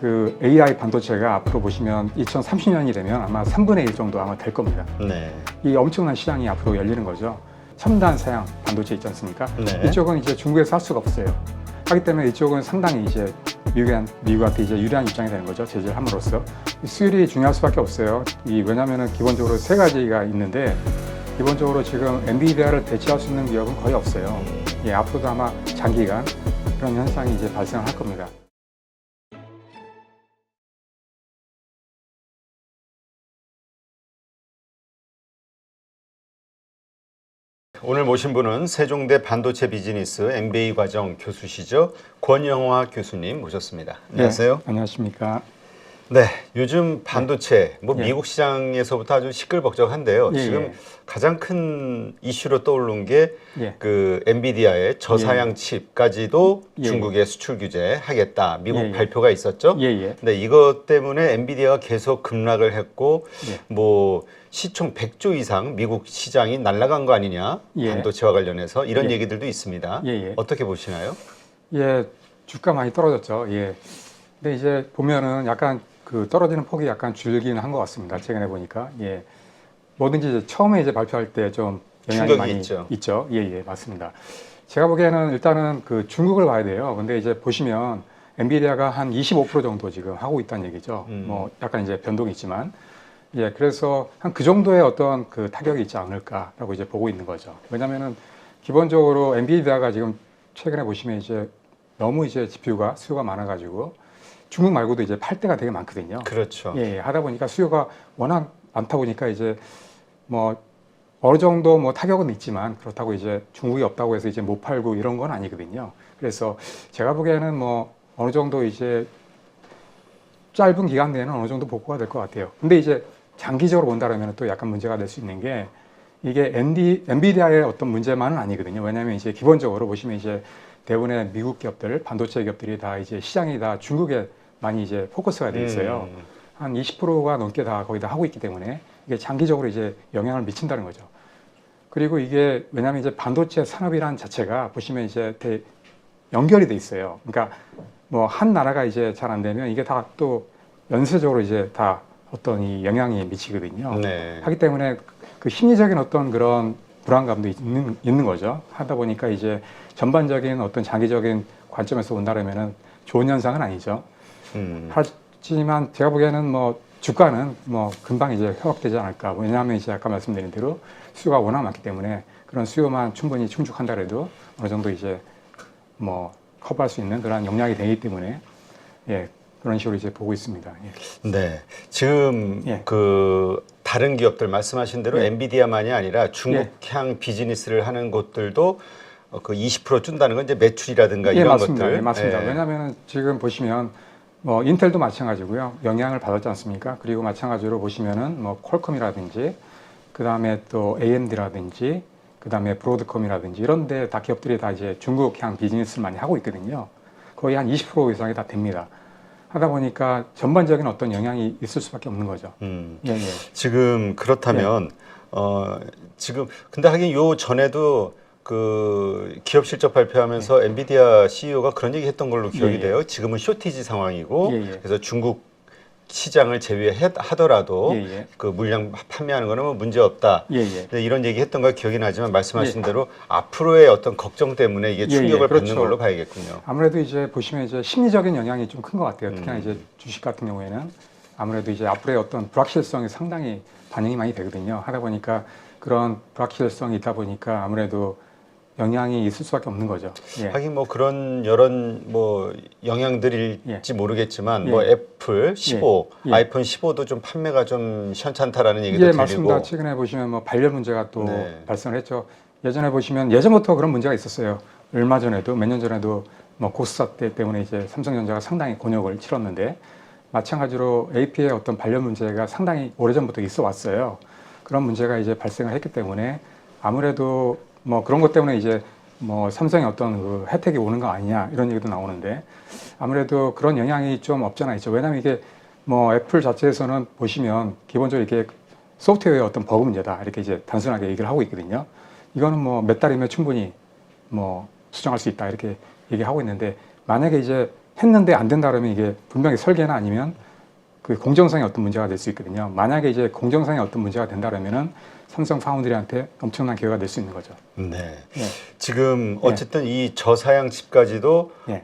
그 AI 반도체가 앞으로 보시면 2030년이 되면 아마 3분의 1 정도 아마 될 겁니다. 네. 이 엄청난 시장이 앞으로 열리는 거죠. 첨단 사양 반도체 있지 않습니까? 네. 이쪽은 이제 중국에서 살 수가 없어요. 하기 때문에 이쪽은 상당히 이제 미국한테 이제 유리한 입장이 되는 거죠. 제재를 함으로써 수율이 중요할 수밖에 없어요. 왜냐하면은 기본적으로 세 가지가 있는데 기본적으로 지금 엔비디아를 대체할 수 있는 기업은 거의 없어요. 예, 앞으로도 아마 장기간 그런 현상이 이제 발생할 겁니다. 오늘 모신 분은 세종대 반도체 비즈니스 MBA 과정 교수시죠. 권영화 교수님 모셨습니다. 안녕하세요. 네, 안녕하십니까. 네, 요즘 반도체 예. 미국 시장에서부터 아주 시끌벅적한데요. 예, 지금 예. 가장 큰 이슈로 떠오른 게 예. 그 엔비디아의 저사양 칩까지도 예. 중국에 수출 규제하겠다. 미국 예, 예. 발표가 있었죠. 예, 예. 근데 이것 때문에 엔비디아가 계속 급락을 했고 예. 뭐 시총 100조 이상 미국 시장이 날아간 거 아니냐. 예. 반도체와 관련해서 이런 예. 얘기들도 있습니다. 예, 예. 어떻게 보시나요? 예, 주가 많이 떨어졌죠. 예. 근데 이제 보면은 약간 그 떨어지는 폭이 약간 줄긴 한 것 같습니다. 최근에 보니까. 예. 뭐든지 이제 처음에 이제 발표할 때 좀 영향이 충격이 많이 있죠. 예, 예, 맞습니다. 제가 보기에는 일단은 그 중국을 봐야 돼요. 근데 이제 보시면 엔비디아가 한 25% 정도 지금 하고 있다는 얘기죠. 뭐 약간 이제 변동이 있지만. 예, 그래서 한 그 정도의 어떤 그 타격이 있지 않을까라고 이제 보고 있는 거죠. 왜냐면은 기본적으로 엔비디아가 지금 최근에 보시면 이제 너무 이제 GPU가 수요가 많아가지고 중국 말고도 이제 팔 때가 되게 많거든요. 그렇죠. 예, 예, 하다 보니까 수요가 워낙 많다 보니까 이제 뭐 어느 정도 뭐 타격은 있지만 그렇다고 이제 중국이 없다고 해서 이제 못 팔고 이런 건 아니거든요. 그래서 제가 보기에는 뭐 어느 정도 이제 짧은 기간 내에는 어느 정도 복구가 될 것 같아요. 근데 이제 장기적으로 본다면 또 약간 문제가 될 수 있는 게 이게 엔비디아의 어떤 문제만은 아니거든요. 왜냐하면 이제 기본적으로 보시면 이제 대부분의 미국 기업들, 반도체 기업들이 다 이제 시장이 다 중국에 많이 이제 포커스가 돼 있어요. 한 20%가 넘게 다 거의 다 하고 있기 때문에 이게 장기적으로 이제 영향을 미친다는 거죠. 그리고 이게 왜냐하면 이제 반도체 산업이란 자체가 보시면 이제 연결이 돼 있어요. 그러니까 뭐 한 나라가 이제 잘 안 되면 이게 다 또 연쇄적으로 이제 다 어떤 이 영향이 미치거든요. 네. 하기 때문에 그 심리적인 어떤 그런 불안감도 있는 거죠. 하다 보니까 이제 전반적인 어떤 장기적인 관점에서 본다면은 좋은 현상은 아니죠. 하지만 제가 보기에는 뭐 주가는 뭐 금방 이제 회복되지 않을까. 왜냐하면 이제 아까 말씀드린 대로 수요가 워낙 많기 때문에 그런 수요만 충분히 충족한다 해도 어느 정도 이제 뭐 커버할 수 있는 그런 역량이 되기 때문에 예, 그런 식으로 이제 보고 있습니다. 예. 네. 지금 예. 그 다른 기업들 말씀하신 대로 예. 엔비디아만이 아니라 중국향 비즈니스를 하는 곳들도 그 20% 준다는 건 이제 매출이라든가 예, 이런 맞습니다. 것들. 예, 맞습니다. 예. 왜냐하면 지금 보시면 뭐 인텔도 마찬가지고요. 영향을 받았지 않습니까? 그리고 마찬가지로 보시면은 뭐 퀄컴이라든지 그 다음에 또 AMD라든지 그 다음에 브로드컴이라든지 이런 데 다 기업들이 다 이제 중국향 비즈니스를 많이 하고 있거든요. 거의 한 20% 이상이 다 됩니다. 하다 보니까 전반적인 어떤 영향이 있을 수밖에 없는 거죠. 예, 예. 지금 그렇다면 지금 근데 하긴 요 전에도 그 기업 실적 발표하면서 엔비디아 CEO가 그런 얘기 했던 걸로 기억이 예, 예. 돼요. 지금은 쇼티지 상황이고 예, 예. 그래서 중국 시장을 제외하더라도 예, 예. 그 물량 판매하는 거는 뭐 문제 없다. 예, 예. 근데 이런 얘기 했던 걸 기억이 나지만 말씀하신 대로 앞으로의 어떤 걱정 때문에 이게 충격을 그렇죠. 받는 걸로 봐야겠군요. 아무래도 이제 보시면 이제 심리적인 영향이 좀 큰 것 같아요. 특히나 이제 주식 같은 경우에는 아무래도 이제 앞으로의 어떤 불확실성이 상당히 반영이 많이 되거든요. 하다 보니까 그런 불확실성이 있다 보니까 아무래도 영향이 있을 수밖에 없는 거죠. 예. 하긴 뭐 그런 여러 뭐 영향들일지 모르겠지만 예. 뭐 애플 15, 예. 예. 아이폰 15도 좀 판매가 좀 시원찮다라는 얘기도 예, 들리고. 맞습니다. 최근에 보시면 뭐 발열 문제가 또 네. 발생을 했죠. 예전에 보시면 예전부터 그런 문제가 있었어요. 얼마 전에도 몇 년 전에도 뭐 고스타 때문에 이제 삼성전자가 상당히 곤욕을 치렀는데 마찬가지로 AP의 어떤 발열 문제가 상당히 오래전부터 있어 왔어요. 그런 문제가 이제 발생을 했기 때문에 아무래도 뭐 그런 것 때문에 이제 뭐 삼성의 어떤 그 혜택이 오는 거 아니냐 이런 얘기도 나오는데 아무래도 그런 영향이 좀 없잖아 있죠. 왜냐하면 이게 뭐 애플 자체에서는 보시면 기본적으로 이게 소프트웨어의 어떤 버그 문제다 이렇게 이제 단순하게 얘기를 하고 있거든요. 이거는 뭐 몇 달이면 충분히 뭐 수정할 수 있다 이렇게 얘기하고 있는데 만약에 이제 했는데 안 된다 그러면 이게 분명히 설계나 아니면 그 공정성에 어떤 문제가 될 수 있거든요. 만약에 이제 공정성에 어떤 문제가 된다 그러면은 삼성 파운드리한테 엄청난 기회가 될 수 있는 거죠. 네. 예. 지금 어쨌든 이 저사양 칩까지도 예.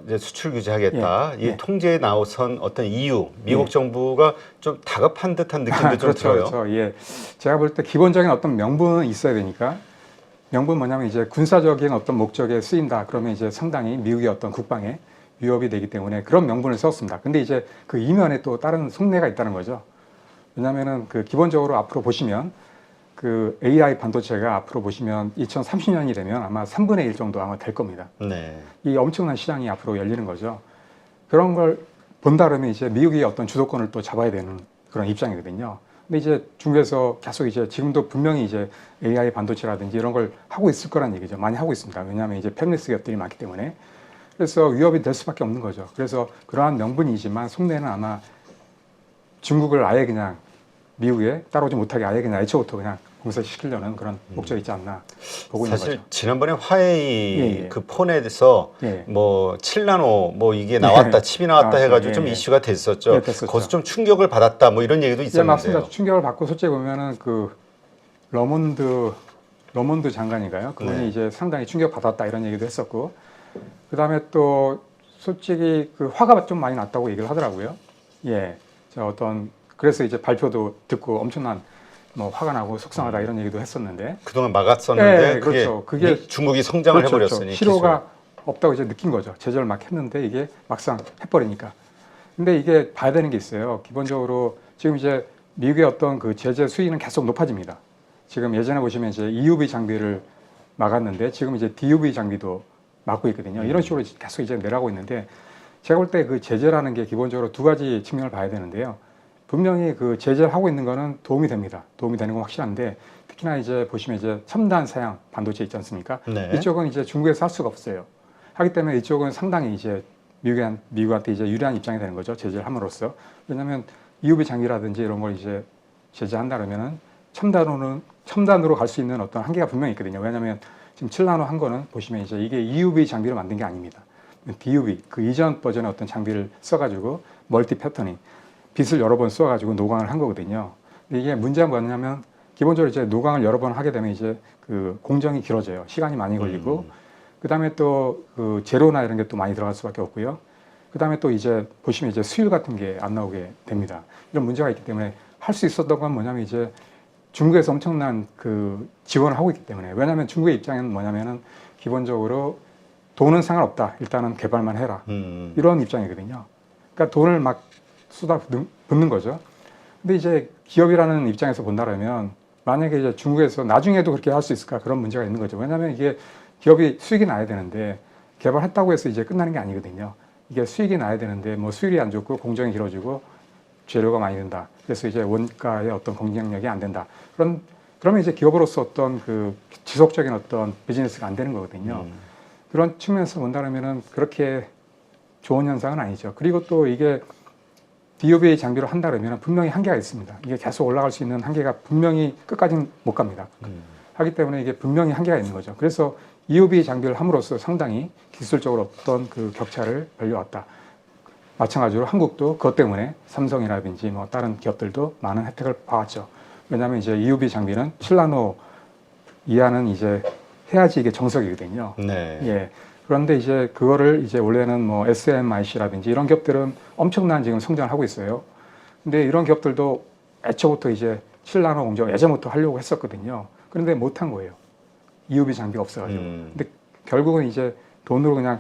이제 수출 규제하겠다. 예. 이 예. 통제에 나선 어떤 이유, 미국 예. 정부가 좀 다급한 듯한 느낌도 좀 그렇죠, 들어요. 그렇죠. 예. 제가 볼 때 기본적인 어떤 명분은 있어야 되니까 명분 뭐냐면 이제 군사적인 어떤 목적에 쓰인다. 그러면 이제 상당히 미국의 어떤 국방에 위협이 되기 때문에 그런 명분을 썼습니다. 근데 이제 그 이면에 또 다른 속내가 있다는 거죠. 왜냐하면은 그 기본적으로 앞으로 보시면 그 AI 반도체가 앞으로 보시면 2030년이 되면 아마 3분의 1 정도 아마 될 겁니다. 네. 이 엄청난 시장이 앞으로 열리는 거죠. 그런 걸 본다 그러면 이제 미국이 어떤 주도권을 또 잡아야 되는 그런 입장이거든요. 근데 이제 중국에서 계속 이제 지금도 분명히 이제 AI 반도체라든지 이런 걸 하고 있을 거란 얘기죠. 많이 하고 있습니다. 왜냐하면 이제 팹리스 기업들이 많기 때문에. 그래서 위협이 될 수밖에 없는 거죠. 그래서 그러한 명분이지만 속내는 아마 중국을 아예 그냥 미국에 따라오지 못하게 아예 그냥 애초부터 그냥 공세시키려는 그런 목적이 있지 않나 보고 있는 사실 거죠. 지난번에 화웨이 예, 예. 그 폰에서 예. 뭐 7나노 뭐 이게 나왔다, 칩이 나왔다 나왔죠. 해가지고 예, 좀 예. 이슈가 됐었죠. 예, 됐었죠. 거기서 좀 충격을 받았다 뭐 이런 얘기도 예, 있었는데요. 맞습니다. 충격을 받고 솔직히 보면은 그 러몬드 장관인가요? 그분이 네. 이제 상당히 충격 받았다 이런 얘기도 했었고, 그 다음에 또 솔직히 그 화가 좀 많이 났다고 얘기를 하더라고요. 예, 저 어떤 그래서 이제 발표도 듣고 엄청난 뭐 화가 나고 속상하다 이런 얘기도 했었는데, 그동안 막았었는데 네, 그렇죠. 그게 중국이 성장을 그렇죠, 해버렸으니 실효가 없다고 이제 느낀 거죠. 제재를 막 했는데 이게 막상 해버리니까. 근데 이게 봐야 되는 게 있어요. 기본적으로 지금 이제 미국의 어떤 그 제재 수위는 계속 높아집니다. 지금 예전에 보시면 이제 EUV 장비를 막았는데 지금 이제 DUV 장비도 막고 있거든요. 이런 식으로 계속 이제 내려가고 있는데 제가 볼 때 그 제재라는 게 기본적으로 두 가지 측면을 봐야 되는데요. 분명히 그 제재를 하고 있는 거는 도움이 됩니다. 도움이 되는 건 확실한데 특히나 이제 보시면 이제 첨단 사양 반도체 있지 않습니까? 네. 이쪽은 이제 중국에서 할 수가 없어요. 하기 때문에 이쪽은 상당히 이제 미국한테 이제 유리한 입장이 되는 거죠. 제재를 함으로써. 왜냐하면 EUV 장비라든지 이런 걸 이제 제재한다 그러면은 첨단으로 갈 수 있는 어떤 한계가 분명히 있거든요. 왜냐하면 지금 7나노 한 거는 보시면 이제 이게 EUV 장비로 만든 게 아닙니다. DUV 그 이전 버전의 어떤 장비를 써가지고 멀티 패터닝 빛을 여러 번 쏘아가지고 노광을 한 거거든요. 근데 이게 문제가 뭐냐면 기본적으로 이제 노광을 여러 번 하게 되면 이제 그 공정이 길어져요. 시간이 많이 걸리고 그 다음에 또 그 재료나 이런 게 또 많이 들어갈 수밖에 없고요. 그 다음에 또 이제 보시면 이제 수율 같은 게 안 나오게 됩니다. 이런 문제가 있기 때문에 할 수 있었던 건 뭐냐면 이제 중국에서 엄청난 그 지원을 하고 있기 때문에 왜냐하면 중국의 입장에는 뭐냐면은 기본적으로 돈은 상관없다. 일단은 개발만 해라. 이런 입장이거든요. 그러니까 돈을 막 쏟아붓는 거죠. 근데 이제 기업이라는 입장에서 본다면 만약에 이제 중국에서 나중에도 그렇게 할 수 있을까 그런 문제가 있는 거죠. 왜냐하면 이게 기업이 수익이 나야 되는데 개발했다고 해서 이제 끝나는 게 아니거든요. 이게 수익이 나야 되는데 뭐 수율이 안 좋고 공정이 길어지고 재료가 많이 든다. 그래서 이제 원가의 어떤 경쟁력이 안 된다. 그러면 이제 기업으로서 어떤 그 지속적인 어떤 비즈니스가 안 되는 거거든요. 그런 측면에서 본다면은 그렇게 좋은 현상은 아니죠. 그리고 또 이게 DUV 장비로 한다 그러면 분명히 한계가 있습니다. 이게 계속 올라갈 수 있는 한계가 분명히 끝까지는 못 갑니다. 하기 때문에 이게 분명히 한계가 있는 거죠. 그래서 EUV 장비를 함으로써 상당히 기술적으로 어떤 그 격차를 벌려왔다. 마찬가지로 한국도 그것 때문에 삼성이라든지 뭐 다른 기업들도 많은 혜택을 봐왔죠. 왜냐하면 이제 EUV 장비는 7나노 이하는 이제 해야지 이게 정석이거든요. 네. 예. 그런데 이제 그거를 이제 원래는 뭐 SMIC라든지 이런 기업들은 엄청난 지금 성장을 하고 있어요. 근데 이런 기업들도 애초부터 이제 7나노 공정 예전부터 하려고 했었거든요. 그런데 못한 거예요. EUV 장비가 없어가지고. 근데 결국은 이제 돈으로 그냥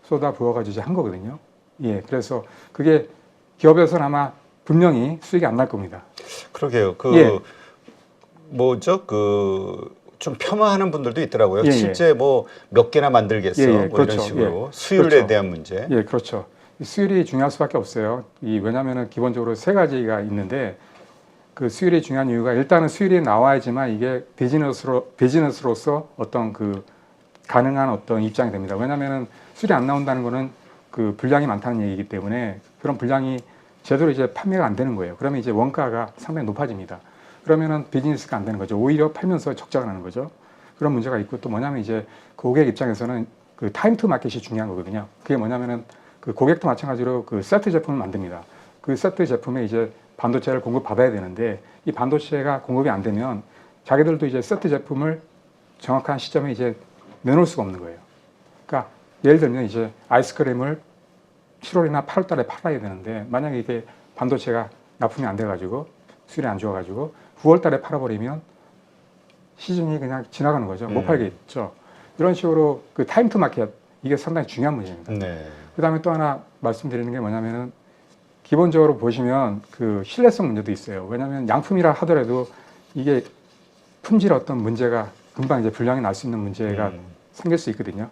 쏟아 부어가지고 이제 한 거거든요. 예. 그래서 그게 기업에서는 아마 분명히 수익이 안 날 겁니다. 그러게요. 그 예. 뭐죠? 그 좀 폄하하는 분들도 있더라고요. 예, 예. 실제 뭐 몇 개나 만들겠어. 예, 예. 뭐 그렇죠. 이런 식으로 예. 수율에 그렇죠. 대한 문제. 예, 그렇죠. 수율이 중요할 수밖에 없어요. 왜냐하면은 기본적으로 세 가지가 있는데 그 수율이 중요한 이유가 일단은 수율이 나와야지만 이게 비즈니스로서 어떤 그 가능한 어떤 입장이 됩니다. 왜냐하면은 수율이 안 나온다는 거는 그 분량이 많다는 얘기이기 때문에 그런 분량이 제대로 이제 판매가 안 되는 거예요. 그러면 이제 원가가 상당히 높아집니다. 그러면은 비즈니스가 안 되는 거죠. 오히려 팔면서 적자가 나는 거죠. 그런 문제가 있고 또 뭐냐면 이제 고객 입장에서는 그 타임 투 마켓이 중요한 거거든요. 그게 뭐냐면은 그 고객도 마찬가지로 그 세트 제품을 만듭니다. 그 세트 제품에 이제 반도체를 공급받아야 되는데 이 반도체가 공급이 안 되면 자기들도 이제 세트 제품을 정확한 시점에 이제 내놓을 수가 없는 거예요. 그러니까 예를 들면 이제 아이스크림을 7월이나 8월 달에 팔아야 되는데 만약에 이게 반도체가 납품이 안 돼가지고 수율이 안 좋아가지고 9월 달에 팔아버리면 시즌이 그냥 지나가는 거죠. 못 팔겠죠. 이런 식으로 그 타임 투 마켓 이게 상당히 중요한 문제입니다. 네. 그다음에 또 하나 말씀드리는 게 뭐냐면은 기본적으로 보시면 그 신뢰성 문제도 있어요. 왜냐하면 양품이라 하더라도 이게 품질 어떤 문제가 금방 이제 불량이 날 수 있는 문제가 생길 수 있거든요.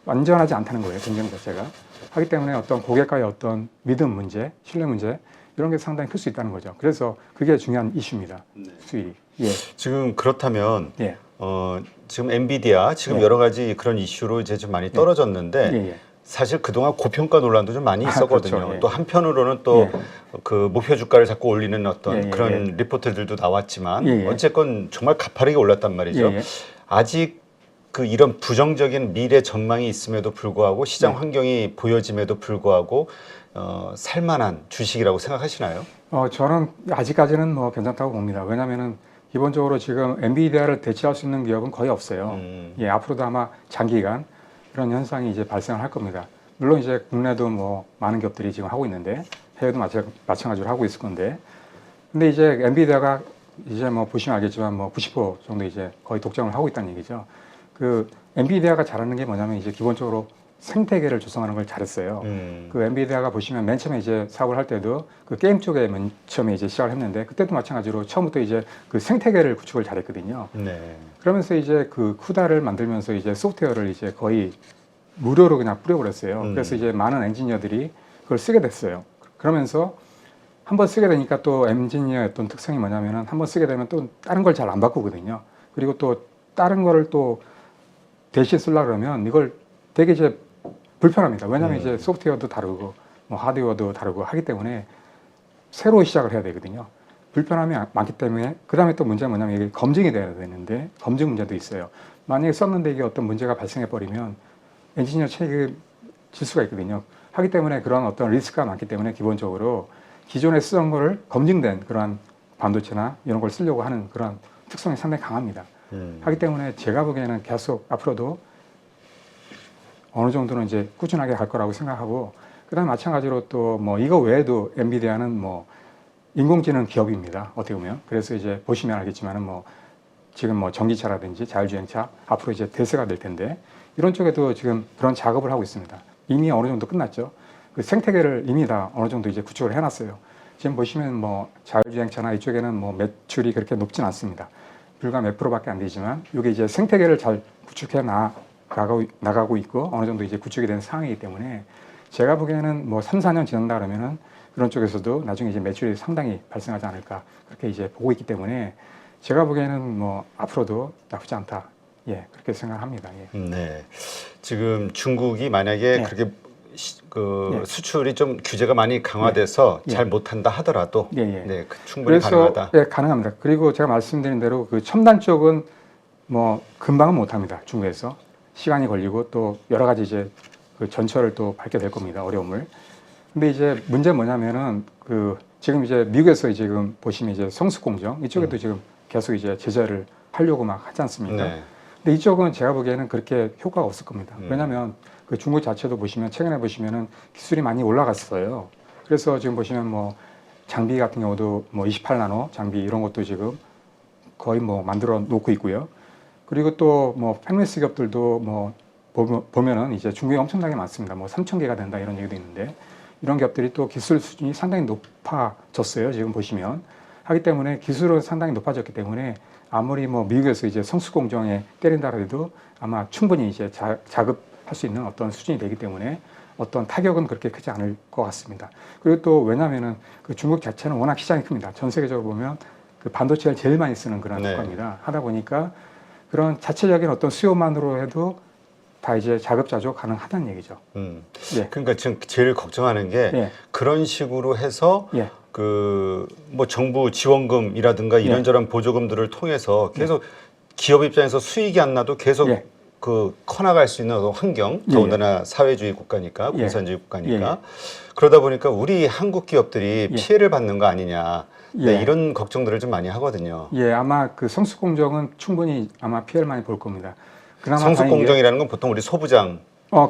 완전하지 않다는 거예요, 공정 자체가. 하기 때문에 어떤 고객과의 어떤 믿음 문제, 신뢰 문제 이런 게 상당히 클 수 있다는 거죠. 그래서 그게 중요한 이슈입니다. 수율이. 예. 지금 그렇다면 예. 지금 엔비디아 지금 예. 여러 가지 그런 이슈로 이제 좀 많이 떨어졌는데 예, 예. 사실 그동안 고평가 논란도 좀 많이 있었거든요. 그렇죠. 예. 또 한편으로는 또 그 목표 주가를 자꾸 올리는 어떤 예, 예, 그런 예. 리포트들도 나왔지만 예, 예. 어쨌건 정말 가파르게 올랐단 말이죠. 예, 예. 아직 그 이런 부정적인 미래 전망이 있음에도 불구하고 시장 네. 환경이 보여짐에도 불구하고 살만한 주식이라고 생각하시나요? 저는 아직까지는 뭐 괜찮다고 봅니다. 왜냐하면은 기본적으로 지금 엔비디아를 대체할 수 있는 기업은 거의 없어요. 예, 앞으로도 아마 장기간 그런 현상이 이제 발생을 할 겁니다. 물론 이제 국내도 뭐 많은 기업들이 지금 하고 있는데 해외도 마찬가지로 하고 있을 건데, 근데 이제 엔비디아가 이제 뭐 보시면 알겠지만 뭐 90% 정도 이제 거의 독점을 하고 있다는 얘기죠. 그 엔비디아가 잘하는 게 뭐냐면 이제 기본적으로 생태계를 조성하는 걸 잘했어요. 그 엔비디아가 보시면 맨 처음에 이제 사업을 할 때도 그 게임 쪽에 맨 처음에 이제 시작을 했는데 그때도 마찬가지로 처음부터 이제 그 생태계를 구축을 잘했거든요. 네. 그러면서 이제 그 쿠다를 만들면서 이제 소프트웨어를 이제 거의 무료로 그냥 뿌려버렸어요. 그래서 이제 많은 엔지니어들이 그걸 쓰게 됐어요. 그러면서 한번 쓰게 되니까 또 엔지니어의 어떤 특성이 뭐냐면은 한번 쓰게 되면 또 다른 걸 잘 안 바꾸거든요. 그리고 또 다른 거를 또 대신 쓰려고 그러면 이걸 되게 이제 불편합니다. 왜냐하면 이제 소프트웨어도 다르고 뭐 하드웨어도 다르고 하기 때문에 새로 시작을 해야 되거든요. 불편함이 많기 때문에 그 다음에 또 문제가 뭐냐면 이게 검증이 돼야 되는데 검증 문제도 있어요. 만약에 썼는데 이게 어떤 문제가 발생해 버리면 엔지니어 책임 질 수가 있거든요. 하기 때문에 그런 어떤 리스크가 많기 때문에 기본적으로 기존에 쓰던 거를 검증된 그러한 반도체나 이런 걸 쓰려고 하는 그런 특성이 상당히 강합니다. 하기 때문에 제가 보기에는 계속 앞으로도 어느 정도는 이제 꾸준하게 갈 거라고 생각하고, 그다음에 마찬가지로 또 뭐 이거 외에도 엔비디아는 뭐 인공지능 기업입니다. 어떻게 보면. 그래서 이제 보시면 알겠지만은 뭐 지금 뭐 전기차라든지 자율주행차 앞으로 이제 대세가 될 텐데 이런 쪽에도 지금 그런 작업을 하고 있습니다. 이미 어느 정도 끝났죠. 그 생태계를 이미 다 어느 정도 이제 구축을 해놨어요. 지금 보시면 뭐 자율주행차나 이쪽에는 뭐 매출이 그렇게 높진 않습니다. 불과 몇 프로밖에 안 되지만 이게 이제 생태계를 잘 구축해 나가고 있고 어느 정도 이제 구축이 된 상황이기 때문에 제가 보기에는 뭐 3, 4년 지난다 그러면은 그런 쪽에서도 나중에 이제 매출이 상당히 발생하지 않을까 그렇게 이제 보고 있기 때문에 제가 보기에는 뭐 앞으로도 나쁘지 않다. 예, 그렇게 생각합니다. 예. 네. 지금 중국이 만약에 네. 그렇게 네. 수출이 좀 규제가 많이 강화돼서 네. 잘 못한다 하더라도 예, 예. 네, 충분히 그래서 가능하다. 예, 가능합니다. 그리고 제가 말씀드린 대로 그 첨단 쪽은 뭐 금방은 못합니다. 중국에서 시간이 걸리고 또 여러 가지 이제 그 전철을 또 밟게 될 겁니다. 어려움을. 근데 이제 문제 뭐냐면은 그 지금 이제 미국에서 지금 보시면 이제 성수공정 이쪽에도 지금 계속 이제 제재를 하려고 막 하지 않습니까? 네. 근데 이쪽은 제가 보기에는 그렇게 효과가 없을 겁니다. 왜냐하면 그 중국 자체도 보시면 최근에 보시면은 기술이 많이 올라갔어요. 그래서 지금 보시면 뭐 장비 같은 경우도 뭐 28나노 장비 이런 것도 지금 거의 뭐 만들어 놓고 있고요. 그리고 또 뭐 팹리스 기업들도 뭐 보면은 이제 중국에 엄청나게 많습니다. 뭐 3,000개가 된다 이런 얘기도 있는데 이런 기업들이 또 기술 수준이 상당히 높아졌어요. 지금 보시면 하기 때문에 기술은 상당히 높아졌기 때문에 아무리 뭐 미국에서 이제 성수공정에 때린다 해도 아마 충분히 이제 자급할 수 있는 어떤 수준이 되기 때문에 어떤 타격은 그렇게 크지 않을 것 같습니다. 그리고 또 왜냐하면은 그 중국 자체는 워낙 시장이 큽니다. 전 세계적으로 보면 그 반도체를 제일 많이 쓰는 그런 국가입니다. 하다 보니까 그런 자체적인 어떤 수요만으로 해도 다 이제 자급자족 가능하다는 얘기죠. 예. 그러니까 지금 제일 걱정하는 게 예. 그런 식으로 해서 예. 그 뭐 정부 지원금이라든가 이런저런 보조금들을 통해서 계속 기업 입장에서 수익이 안 나도 계속 예. 그 커나갈 수 있는 어떤 환경, 예, 더군다나 사회주의 국가니까, 예. 공산주의 국가니까 예, 그러다 보니까 우리 한국 기업들이 예. 피해를 받는 거 아니냐, 네, 예. 이런 걱정들을 좀 많이 하거든요. 예, 아마 그 성수 공정은 충분히 아마 피해를 많이 볼 겁니다. 그나마 성수 다행인 게 공정이라는 건 보통 우리 소부장,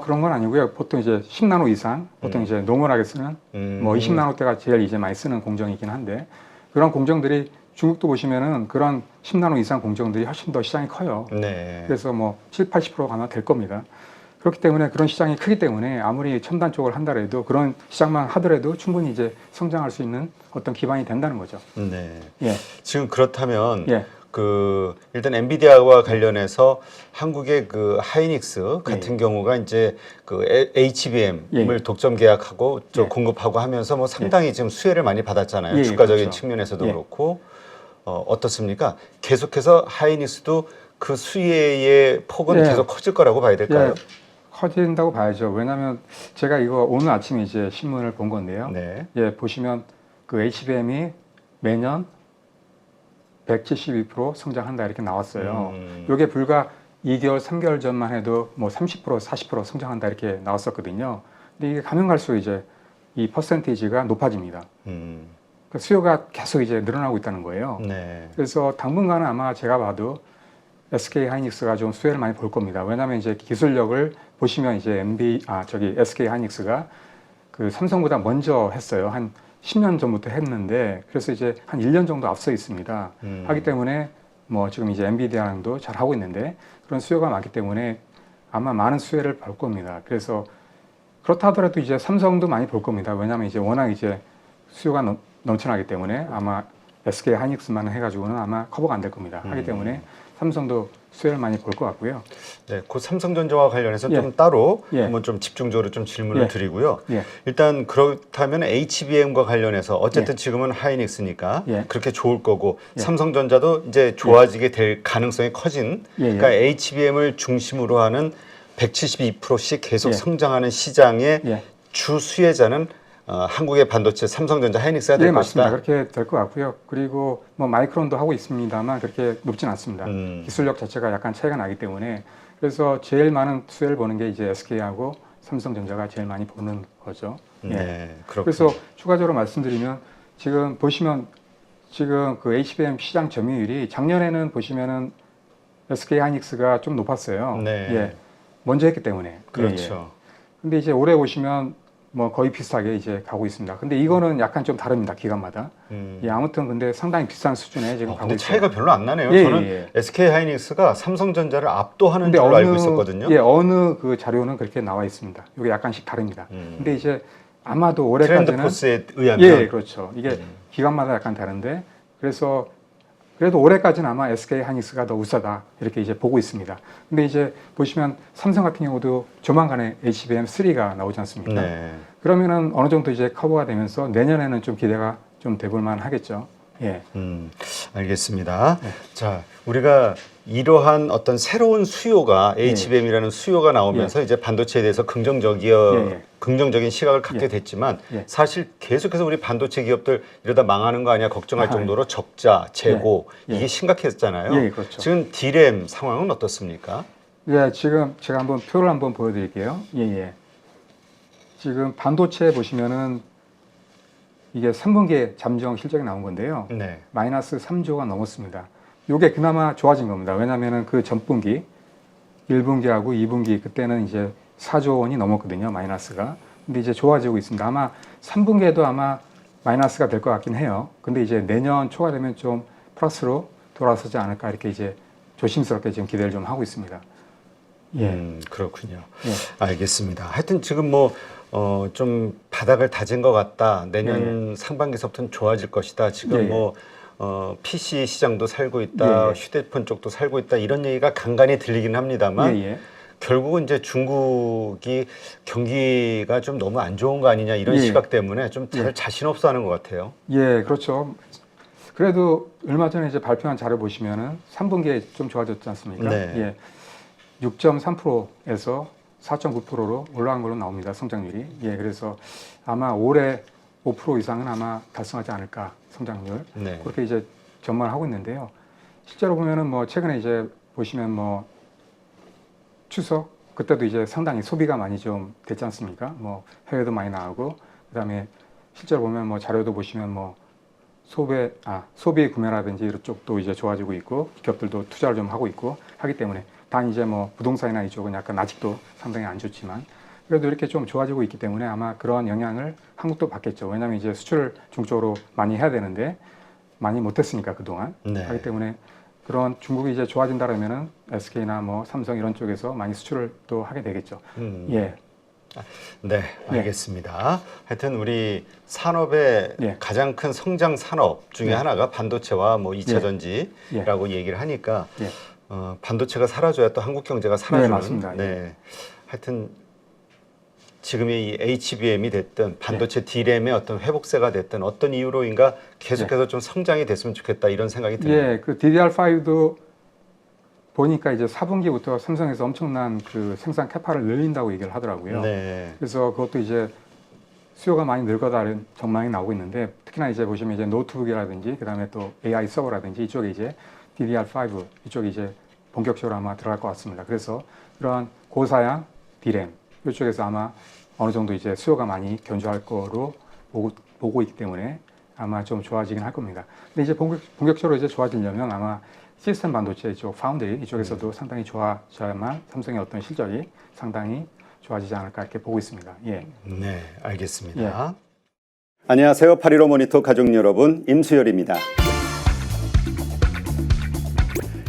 그런 건 아니고요. 보통 이제 10나노 이상, 보통 이제 노멀하게 쓰는 뭐 20나노대가 제일 이제 많이 쓰는 공정이긴 한데 그런 공정들이 중국도 보시면은 그런 10나노 이상 공정들이 훨씬 더 시장이 커요. 네. 그래서 뭐 7, 80% 아마 될 겁니다. 그렇기 때문에 그런 시장이 크기 때문에 아무리 첨단 쪽을 한다라도 그런 시장만 하더라도 충분히 이제 성장할 수 있는 어떤 기반이 된다는 거죠. 네. 예, 지금 그렇다면 예, 그 일단 엔비디아와 관련해서 한국의 그 하이닉스 같은 경우가 이제 그 HBM을 예. 독점 계약하고 저 예. 공급하고 하면서 뭐 상당히 지금 수혜를 많이 받았잖아요. 예, 주가적인 그렇죠. 측면에서도 예. 그렇고 어떻습니까? 계속해서 하이닉스도 그 수혜의 폭은 예. 계속 커질 거라고 봐야 될까요? 예, 커진다고 봐야죠. 왜냐하면 제가 이거 오늘 아침에 이제 신문을 본 건데요. 네. 예, 보시면 그 HBM이 매년 172% 성장한다 이렇게 나왔어요. 이게 불과 2개월, 3개월 전만 해도 뭐 30%, 40% 성장한다 이렇게 나왔었거든요. 근데 이게 가면 갈수록 이제 이 퍼센테이지가 높아집니다. 그 수요가 계속 이제 늘어나고 있다는 거예요. 네. 그래서 당분간은 아마 제가 봐도 SK 하이닉스가 좀 수혜를 많이 볼 겁니다. 왜냐하면 이제 기술력을 보시면 이제 SK 하이닉스가 그 삼성보다 먼저 했어요. 한 10년 전부터 했는데 그래서 이제 한 1년 정도 앞서 있습니다. 하기 때문에 뭐 지금 이제 엔비디아랑도 잘 하고 있는데 그런 수요가 많기 때문에 아마 많은 수혜를 볼 겁니다. 그래서 그렇다 하더라도 이제 삼성도 많이 볼 겁니다. 왜냐하면 이제 워낙 이제 수요가 넘쳐나기 때문에 아마 SK 하이닉스만 해가지고는 아마 커버가 안 될 겁니다. 하기 때문에 삼성도 수혜를 많이 볼 것 같고요. 네, 그 삼성전자와 관련해서 예. 좀 따로 예. 한번 좀 집중적으로 좀 질문을 예. 드리고요. 예. 일단 그렇다면 HBM과 관련해서 어쨌든 예. 지금은 하이닉스니까 예. 그렇게 좋을 거고 예. 삼성전자도 이제 좋아지게 될 가능성이 커진 예. 그러니까 HBM을 중심으로 하는 172%씩 계속 예. 성장하는 시장의 예. 주 수혜자는 한국의 반도체 삼성전자 하이닉스가 될 네, 맞습니다. 것이다. 그렇게 될 것 같고요. 그리고 뭐 마이크론도 하고 있습니다만 그렇게 높진 않습니다. 기술력 자체가 약간 차이가 나기 때문에 그래서 제일 많은 수혜를 보는 게 이제 SK하고 삼성전자가 제일 많이 보는 거죠. 네, 그렇군요. 그래서 추가적으로 말씀드리면 지금 보시면 지금 그 HBM 시장 점유율이 작년에는 보시면은 SK 하이닉스가 좀 높았어요. 네. 예, 먼저 했기 때문에. 그렇죠. 예, 예. 근데 이제 올해 보시면 뭐 거의 비슷하게 이제 가고 있습니다. 근데 이거는 약간 좀 다릅니다. 기간마다. 예, 아무튼 근데 상당히 비싼 수준에 지금 가고 근데 있어요. 차이가 별로 안 나네요. 예, 저는 예. SK 하이닉스가 삼성전자를 압도하는 근데 줄로 알고 있었거든요. 예, 어느 그 자료는 그렇게 나와 있습니다. 이게 약간씩 다릅니다. 근데 이제 아마도 트렌드 올해까지는 포스에 의하면 예, 그렇죠. 이게 기간마다 약간 다른데 그래서 그래도 올해까지는 아마 SK 하이닉스가 더 우세다 이렇게 이제 보고 있습니다. 근데 이제 보시면 삼성 같은 경우도 조만간에 HBM3가 나오지 않습니까? 네. 그러면은 어느 정도 이제 커버가 되면서 내년에는 좀 기대가 좀 돼볼만 하겠죠. 예. 알겠습니다. 자, 우리가 이러한 어떤 새로운 수요가 HBM이라는 수요가 나오면서 이제 반도체에 대해서 긍정적인 시각을 갖게 됐지만 예. 사실 계속해서 우리 반도체 기업들 이러다 망하는 거 아니야 걱정할 정도로 적자, 재고 이게 심각했잖아요. 예, 그렇죠. 지금 D램 상황은 어떻습니까? 예, 지금 제가 한번 표를 한번 보여드릴게요. 예, 예. 지금 반도체 보시면은 이게 3분기에 잠정 실적이 나온 건데요. 네. 마이너스 3조가 넘었습니다. 이게 그나마 좋아진 겁니다. 왜냐하면은 그 전분기, 1분기하고 2분기 그때는 이제 4조 원이 넘었거든요. 마이너스가. 근데 이제 좋아지고 있습니다. 아마 3분기에도 아마 마이너스가 될 것 같긴 해요. 근데 이제 내년 초가 되면 좀 플러스로 돌아서지 않을까 이렇게 이제 조심스럽게 지금 기대를 좀 하고 있습니다. 예. 그렇군요. 예. 알겠습니다. 하여튼 지금 좀 바닥을 다진 것 같다. 내년 상반기서부터는 좋아질 것이다. 지금 PC 시장도 살고 있다. 휴대폰 쪽도 살고 있다. 이런 얘기가 간간히 들리긴 합니다만 결국은 이제 중국이 경기가 좀 너무 안 좋은 거 아니냐 이런 시각 때문에 좀 다들 자신 없어 하는 것 같아요. 예, 그렇죠. 그래도 얼마 전에 이제 발표한 자료 보시면은 3분기에 좀 좋아졌지 않습니까? 네. 예. 6.3%에서 4.9%로 올라간 걸로 나옵니다. 성장률이. 예, 그래서 아마 올해 5% 이상은 아마 달성하지 않을까 성장률. 네. 그렇게 이제 전망을 하고 있는데요. 실제로 보면은 뭐 최근에 이제 보시면 뭐 추석 그때도 이제 상당히 소비가 많이 좀 됐지 않습니까? 뭐 해외도 많이 나오고 그다음에 실제로 보면 뭐 자료도 보시면 뭐 소비 구매라든지 이런 쪽도 이제 좋아지고 있고 기업들도 투자를 좀 하고 있고 하기 때문에 단 이제 뭐 부동산이나 이쪽은 약간 아직도 상당히 안 좋지만 그래도 이렇게 좀 좋아지고 있기 때문에 아마 그런 영향을 한국도 받겠죠. 왜냐하면 이제 수출을 중국적으로 많이 해야 되는데 많이 못했으니까 그동안 네. 하기 때문에 그런 중국이 이제 좋아진다라면은 SK나 뭐 삼성 이런 쪽에서 많이 수출을 또 하게 되겠죠. 예. 네, 알겠습니다. 하여튼 우리 산업의 예. 가장 큰 성장 산업 중에 예. 하나가 반도체와 뭐 2차 예. 전지라고 얘기를 하니까 예. 반도체가 사라져야 또 한국 경제가 사라지는. 네, 맞습니다. 네. 하여튼 지금의 이 HBM이 됐든 반도체 D램의 어떤 회복세가 됐든 어떤 이유로인가 계속해서 좀 성장이 됐으면 좋겠다 이런 생각이 듭니다. 예, 그 DDR5도 보니까 이제 4분기부터 삼성에서 엄청난 그 생산 캐파를 늘린다고 얘기를 하더라고요. 네. 그래서 그것도 이제 수요가 많이 늘 거다라는 전망이 나오고 있는데 특히나 이제 보시면 이제 노트북이라든지 그다음에 또 AI 서버라든지 이쪽에 이제 DDR5 이쪽이 이제 본격적으로 아마 들어갈 것 같습니다. 그래서 그런 고사양 D램 이쪽에서 아마 어느 정도 이제 수요가 많이 견조할 거로 보고 있기 때문에 아마 좀 좋아지긴 할 겁니다. 근데 이제 본격적으로 이제 좋아지려면 아마 시스템 반도체 이쪽 파운드리 이쪽에서도 상당히 좋아져야만 삼성의 어떤 실적이 상당히 좋아지지 않을까 이렇게 보고 있습니다. 예. 네, 알겠습니다. 안녕하세요. 815 모니터 가족 여러분, 임수열입니다.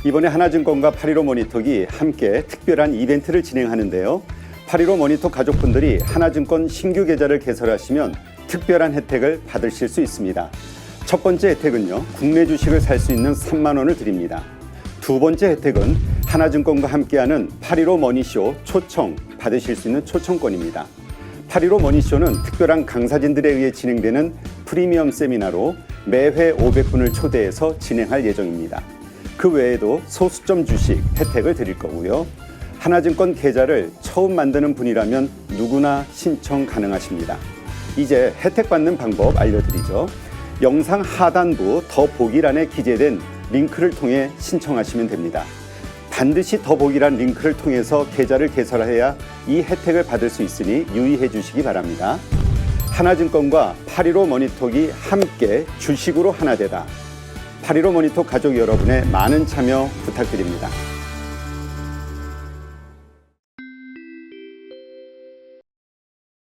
이번에 하나증권과 815 모니터기 함께 특별한 이벤트를 진행하는데요. 815 모니터 가족분들이 하나증권 신규 계좌를 개설하시면 특별한 혜택을 받으실 수 있습니다. 첫 번째 혜택은요, 국내 주식을 살 수 있는 3만 원을 드립니다. 두 번째 혜택은 하나증권과 함께하는 815 머니쇼 초청 받으실 수 있는 초청권입니다. 815 머니쇼는 특별한 강사진들에 의해 진행되는 프리미엄 세미나로 매회 500분을 초대해서 진행할 예정입니다. 그 외에도 소수점 주식 혜택을 드릴 거고요. 하나증권 계좌를 처음 만드는 분이라면 누구나 신청 가능하십니다. 이제 혜택 받는 방법 알려드리죠. 영상 하단부 더보기란에 기재된 링크를 통해 신청하시면 됩니다. 반드시 더보기란 링크를 통해서 계좌를 개설해야 이 혜택을 받을 수 있으니 유의해 주시기 바랍니다. 하나증권과 815 모니터기 함께 주식으로 하나 되다. 815 모니터 가족 여러분의 많은 참여 부탁드립니다.